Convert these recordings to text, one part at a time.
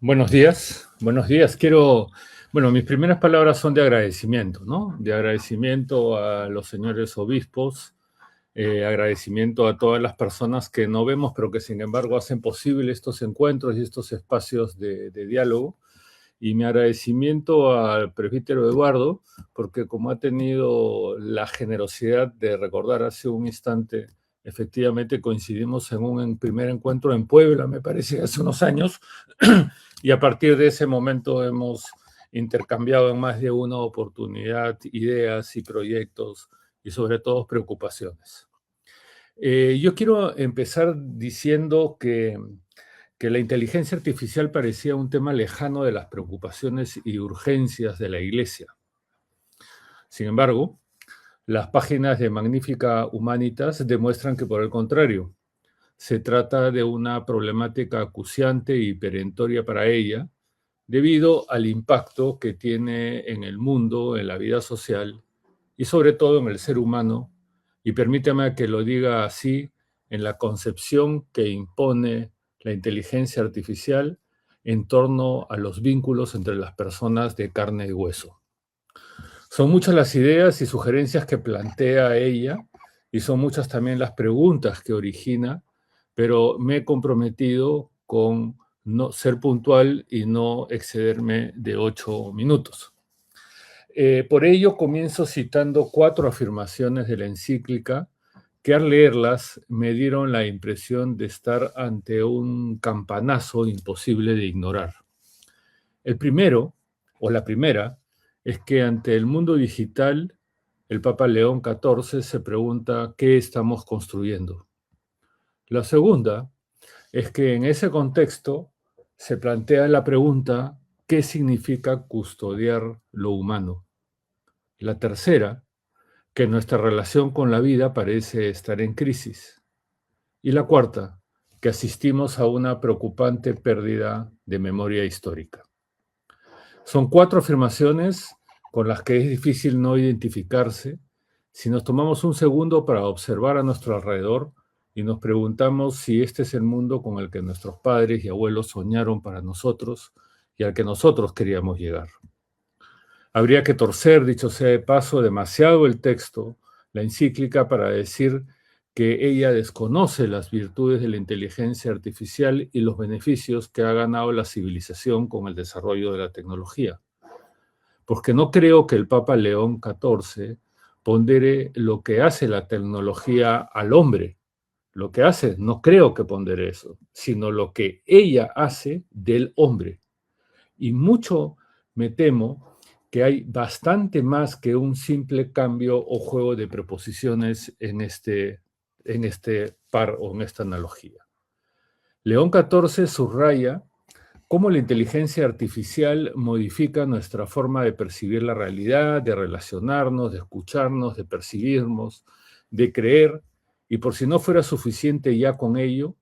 Buenos días. Mis primeras palabras son de agradecimiento, ¿no? De agradecimiento a los señores obispos, agradecimiento a todas las personas que no vemos, pero que sin embargo hacen posible estos encuentros y estos espacios de diálogo. Y mi agradecimiento al presbítero Eduardo, porque como ha tenido la generosidad de recordar hace un instante, efectivamente coincidimos en un primer encuentro en Puebla, me parece, hace unos años, y a partir de ese momento hemos intercambiado en más de una oportunidad ideas y proyectos y sobre todo preocupaciones. Yo quiero empezar diciendo que la inteligencia artificial parecía un tema lejano de las preocupaciones y urgencias de la Iglesia. Sin embargo, las páginas de Magnifica Humanitas demuestran que, por el contrario, se trata de una problemática acuciante y perentoria para ella, debido al impacto que tiene en el mundo, en la vida social y sobre todo en el ser humano, y permítame que lo diga así, en la concepción que impone la inteligencia artificial en torno a los vínculos entre las personas de carne y hueso. Son muchas las ideas y sugerencias que plantea ella y son muchas también las preguntas que origina, pero me he comprometido con no ser puntual y no excederme de 8 minutos. Por ello comienzo citando 4 afirmaciones de la encíclica que al leerlas me dieron la impresión de estar ante un campanazo imposible de ignorar. El primero, o la primera, es que ante el mundo digital, el Papa León XIV se pregunta qué estamos construyendo. La segunda es que en ese contexto se plantea la pregunta ¿qué significa custodiar lo humano? La tercera, que nuestra relación con la vida parece estar en crisis. Y la cuarta, que asistimos a una preocupante pérdida de memoria histórica. Son 4 afirmaciones con las que es difícil no identificarse si nos tomamos un segundo para observar a nuestro alrededor y nos preguntamos si este es el mundo con el que nuestros padres y abuelos soñaron para nosotros y al que nosotros queríamos llegar. Habría que torcer, dicho sea de paso, demasiado el texto, la encíclica, para decir que ella desconoce las virtudes de la inteligencia artificial y los beneficios que ha ganado la civilización con el desarrollo de la tecnología. Porque no creo que el Papa León XIV pondere lo que hace la tecnología al hombre. Lo que hace, no creo que pondere eso, sino lo que ella hace del hombre. Y mucho me temo que hay bastante más que un simple cambio o juego de preposiciones en este par o en esta analogía. León XIV subraya cómo la inteligencia artificial modifica nuestra forma de percibir la realidad, de relacionarnos, de escucharnos, de percibirnos, de creer, y por si no fuera suficiente ya con ello,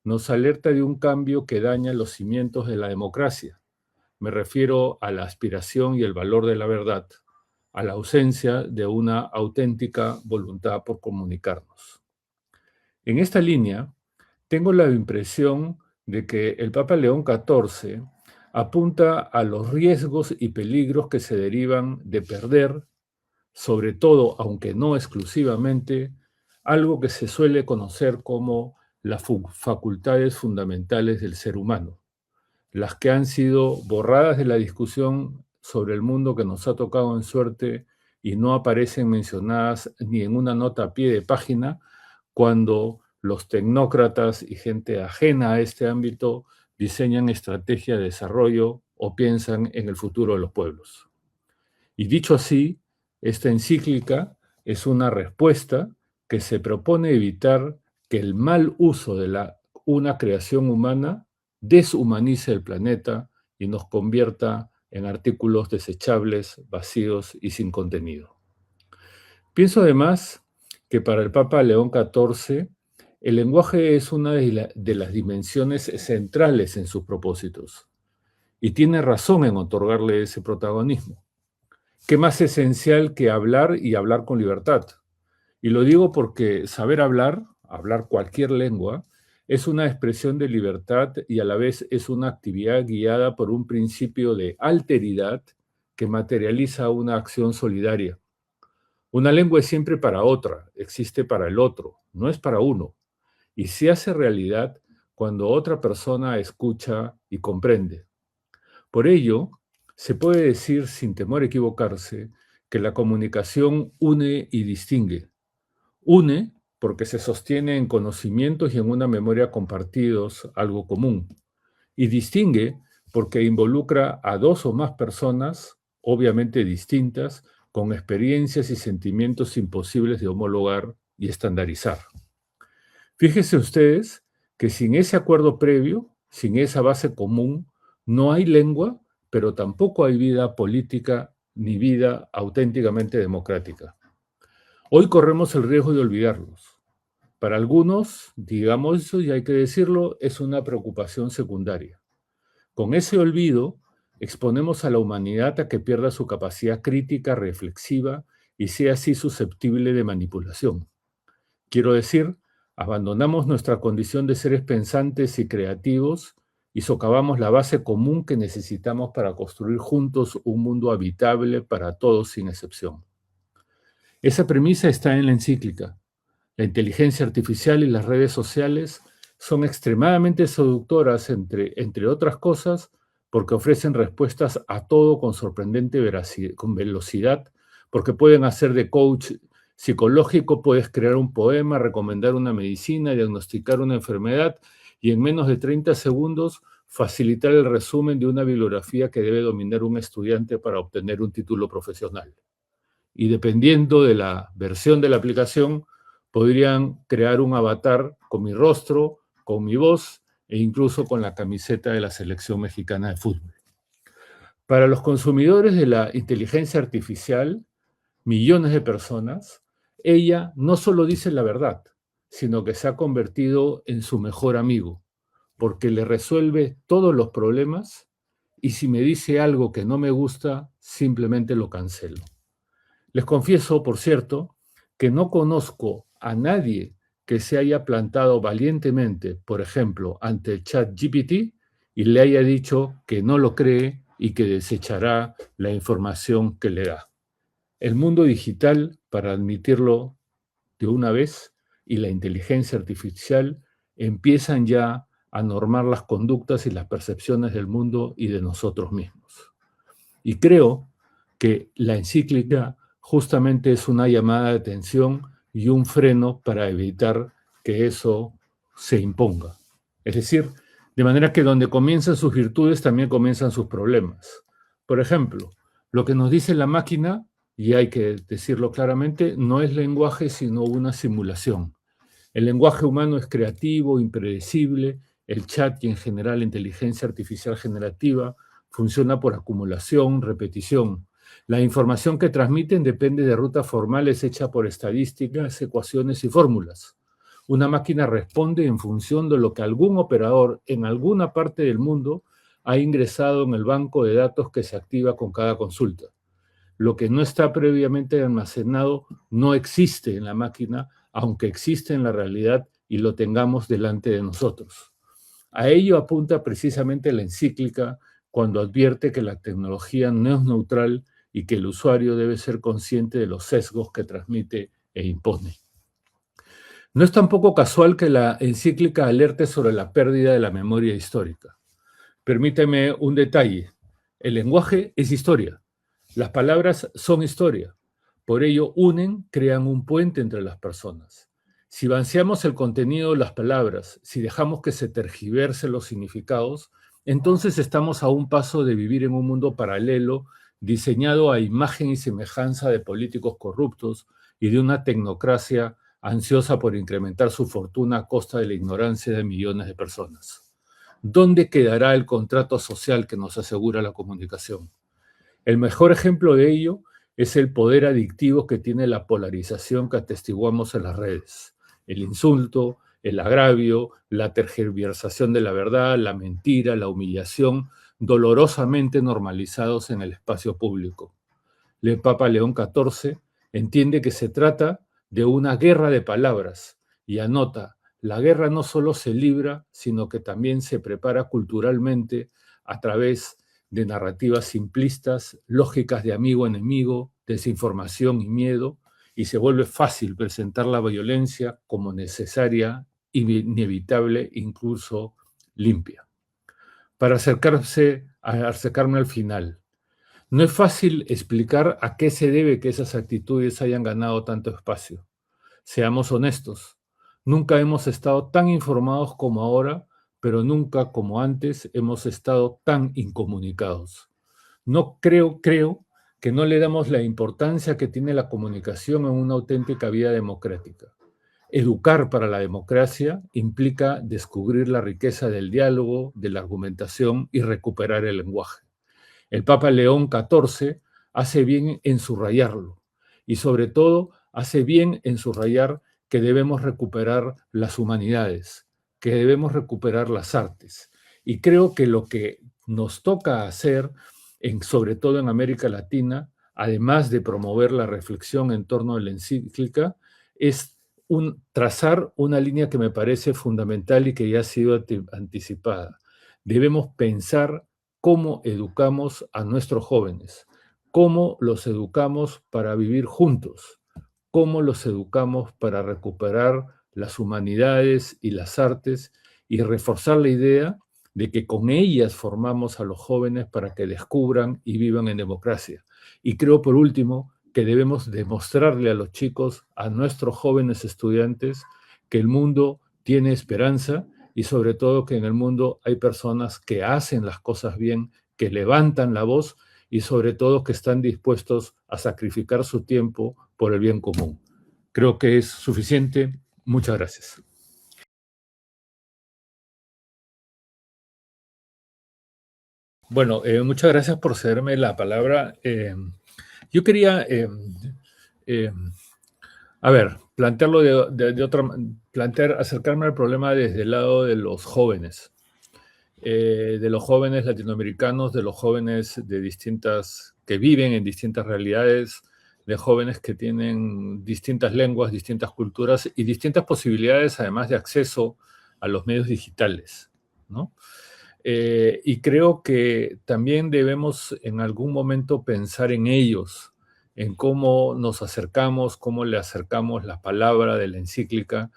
nos alerta de un cambio que daña los cimientos de la democracia. Me refiero a la aspiración y el valor de la verdad, a la ausencia de una auténtica voluntad por comunicarnos. En esta línea, tengo la impresión de que el Papa León XIV apunta a los riesgos y peligros que se derivan de perder, sobre todo, aunque no exclusivamente, algo que se suele conocer como las facultades fundamentales del ser humano, las que han sido borradas de la discusión sobre el mundo que nos ha tocado en suerte y no aparecen mencionadas ni en una nota a pie de página cuando los tecnócratas y gente ajena a este ámbito diseñan estrategias de desarrollo o piensan en el futuro de los pueblos. Y dicho así, esta encíclica es una respuesta que se propone evitar que el mal uso de una creación humana deshumanice el planeta y nos convierta en artículos desechables, vacíos y sin contenido. Pienso además que para el Papa León XIV, el lenguaje es una de las dimensiones centrales en sus propósitos y tiene razón en otorgarle ese protagonismo. ¿Qué más esencial que hablar y hablar con libertad? Y lo digo porque saber hablar, hablar cualquier lengua, es una expresión de libertad y a la vez es una actividad guiada por un principio de alteridad que materializa una acción solidaria. Una lengua es siempre para otra, existe para el otro, no es para uno, y se hace realidad cuando otra persona escucha y comprende. Por ello, se puede decir sin temor a equivocarse que la comunicación une y distingue. Une porque se sostiene en conocimientos y en una memoria compartidos, algo común. Y distingue porque involucra a dos o más personas, obviamente distintas, con experiencias y sentimientos imposibles de homologar y estandarizar. Fíjense ustedes que sin ese acuerdo previo, sin esa base común, no hay lengua, pero tampoco hay vida política ni vida auténticamente democrática. Hoy corremos el riesgo de olvidarlos. Para algunos, digamos eso y hay que decirlo, es una preocupación secundaria. Con ese olvido, exponemos a la humanidad a que pierda su capacidad crítica, reflexiva y sea así susceptible de manipulación. Quiero decir, abandonamos nuestra condición de seres pensantes y creativos y socavamos la base común que necesitamos para construir juntos un mundo habitable para todos sin excepción. Esa premisa está en la encíclica. La inteligencia artificial y las redes sociales son extremadamente seductoras, entre otras cosas, porque ofrecen respuestas a todo con sorprendente con velocidad, porque pueden hacer de coach psicológico, puedes crear un poema, recomendar una medicina, diagnosticar una enfermedad y en menos de 30 segundos facilitar el resumen de una bibliografía que debe dominar un estudiante para obtener un título profesional. Y dependiendo de la versión de la aplicación, podrían crear un avatar con mi rostro, con mi voz e incluso con la camiseta de la selección mexicana de fútbol. Para los consumidores de la inteligencia artificial, millones de personas, ella no solo dice la verdad, sino que se ha convertido en su mejor amigo, porque le resuelve todos los problemas y si me dice algo que no me gusta, simplemente lo cancelo. Les confieso, por cierto, que no conozco a nadie que se haya plantado valientemente, por ejemplo, ante el ChatGPT y le haya dicho que no lo cree y que desechará la información que le da. El mundo digital, para admitirlo de una vez, y la inteligencia artificial empiezan ya a normar las conductas y las percepciones del mundo y de nosotros mismos. Y creo que la encíclica justamente es una llamada de atención y un freno para evitar que eso se imponga. Es decir, de manera que donde comienzan sus virtudes también comienzan sus problemas. Por ejemplo, lo que nos dice la máquina, y hay que decirlo claramente, no es lenguaje sino una simulación. El lenguaje humano es creativo, impredecible, el chat y en general la inteligencia artificial generativa funciona por acumulación, repetición. La información que transmiten depende de rutas formales hechas por estadísticas, ecuaciones y fórmulas. Una máquina responde en función de lo que algún operador en alguna parte del mundo ha ingresado en el banco de datos que se activa con cada consulta. Lo que no está previamente almacenado no existe en la máquina, aunque existe en la realidad y lo tengamos delante de nosotros. A ello apunta precisamente la encíclica cuando advierte que la tecnología no es neutral y que el usuario debe ser consciente de los sesgos que transmite e impone. No es tampoco casual que la encíclica alerte sobre la pérdida de la memoria histórica. Permíteme un detalle. El lenguaje es historia. Las palabras son historia. Por ello, unen, crean un puente entre las personas. Si balanceamos el contenido de las palabras, si dejamos que se tergiversen los significados, entonces estamos a un paso de vivir en un mundo paralelo diseñado a imagen y semejanza de políticos corruptos y de una tecnocracia ansiosa por incrementar su fortuna a costa de la ignorancia de millones de personas. ¿Dónde quedará el contrato social que nos asegura la comunicación? El mejor ejemplo de ello es el poder adictivo que tiene la polarización que atestiguamos en las redes. El insulto, el agravio, la tergiversación de la verdad, la mentira, la humillación, dolorosamente normalizados en el espacio público. El Papa León XIV entiende que se trata de una guerra de palabras y anota, la guerra no solo se libra, sino que también se prepara culturalmente a través de narrativas simplistas, lógicas de amigo-enemigo, desinformación y miedo, y se vuelve fácil presentar la violencia como necesaria, inevitable, incluso limpia. Para acercarme al final, no es fácil explicar a qué se debe que esas actitudes hayan ganado tanto espacio. Seamos honestos, nunca hemos estado tan informados como ahora, pero nunca como antes hemos estado tan incomunicados. No creo que no le damos la importancia que tiene la comunicación en una auténtica vida democrática. Educar para la democracia implica descubrir la riqueza del diálogo, de la argumentación y recuperar el lenguaje. El Papa León XIV hace bien en subrayarlo y sobre todo hace bien en subrayar que debemos recuperar las humanidades, que debemos recuperar las artes. Y creo que lo que nos toca hacer, sobre todo en América Latina, además de promover la reflexión en torno a la encíclica, es trazar una línea que me parece fundamental y que ya ha sido anticipada. Debemos pensar cómo educamos a nuestros jóvenes, cómo los educamos para vivir juntos, cómo los educamos para recuperar las humanidades y las artes y reforzar la idea de que con ellas formamos a los jóvenes para que descubran y vivan en democracia. Y creo, por último, que debemos demostrarle a los chicos, a nuestros jóvenes estudiantes, que el mundo tiene esperanza y sobre todo que en el mundo hay personas que hacen las cosas bien, que levantan la voz y sobre todo que están dispuestos a sacrificar su tiempo por el bien común. Creo que es suficiente. Muchas gracias. Bueno, muchas gracias por cederme la palabra. Yo quería, eh, a ver, plantearlo de otra, acercarme al problema desde el lado de los jóvenes. De los jóvenes latinoamericanos, de los jóvenes que viven en distintas realidades, de jóvenes que tienen distintas lenguas, distintas culturas y distintas posibilidades, además de acceso a los medios digitales, ¿no? Y creo que también debemos en algún momento pensar en ellos, en cómo nos acercamos, cómo le acercamos la palabra de la encíclica,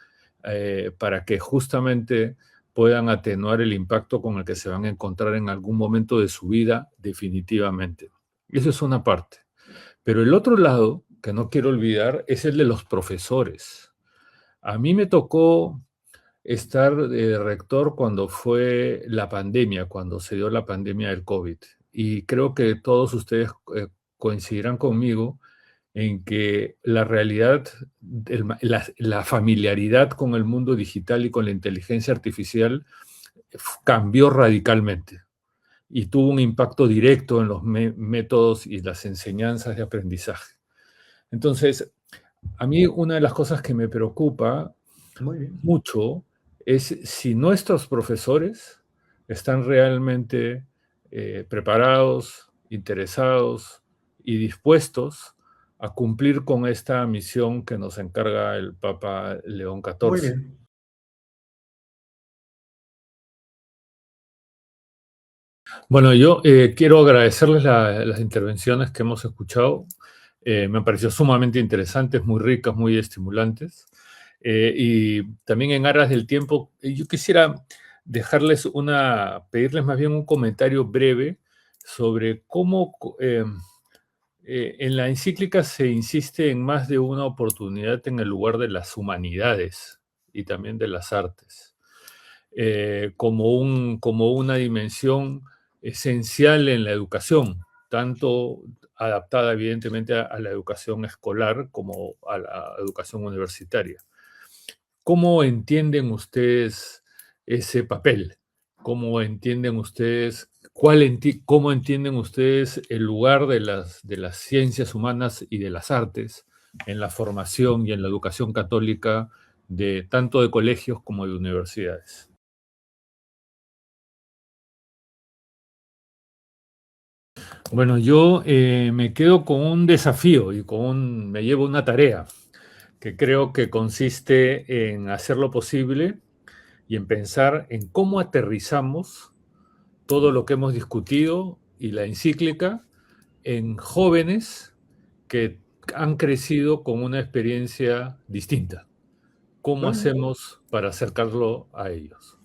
para que justamente puedan atenuar el impacto con el que se van a encontrar en algún momento de su vida definitivamente. Eso es una parte. Pero el otro lado, que no quiero olvidar, es el de los profesores. A mí me tocó estar de rector cuando fue la pandemia, cuando se dio la pandemia del COVID. Y creo que todos ustedes coincidirán conmigo en que la realidad, la familiaridad con el mundo digital y con la inteligencia artificial cambió radicalmente y tuvo un impacto directo en los métodos y las enseñanzas de aprendizaje. Entonces, a mí una de las cosas que me preocupa mucho es si nuestros profesores están realmente preparados, interesados y dispuestos a cumplir con esta misión que nos encarga el Papa León XIV. Muy bien. Bueno, yo quiero agradecerles las intervenciones que hemos escuchado. Me han parecido sumamente interesantes, muy ricas, muy estimulantes. Y también en aras del tiempo, yo quisiera pedirles más bien un comentario breve sobre cómo en la encíclica se insiste en más de una oportunidad en el lugar de las humanidades y también de las artes, como una dimensión esencial en la educación, tanto adaptada evidentemente a la educación escolar como a la educación universitaria. ¿Cómo entienden ustedes ese papel? ¿Cómo entienden ustedes, cómo entienden ustedes el lugar de las ciencias humanas y de las artes en la formación y en la educación católica de tanto de colegios como de universidades? Bueno, yo me quedo con un desafío y me llevo una tarea. que creo que consiste en hacer lo posible y en pensar en cómo aterrizamos todo lo que hemos discutido y la encíclica en jóvenes que han crecido con una experiencia distinta. ¿Cómo Claro. hacemos para acercarlo a ellos?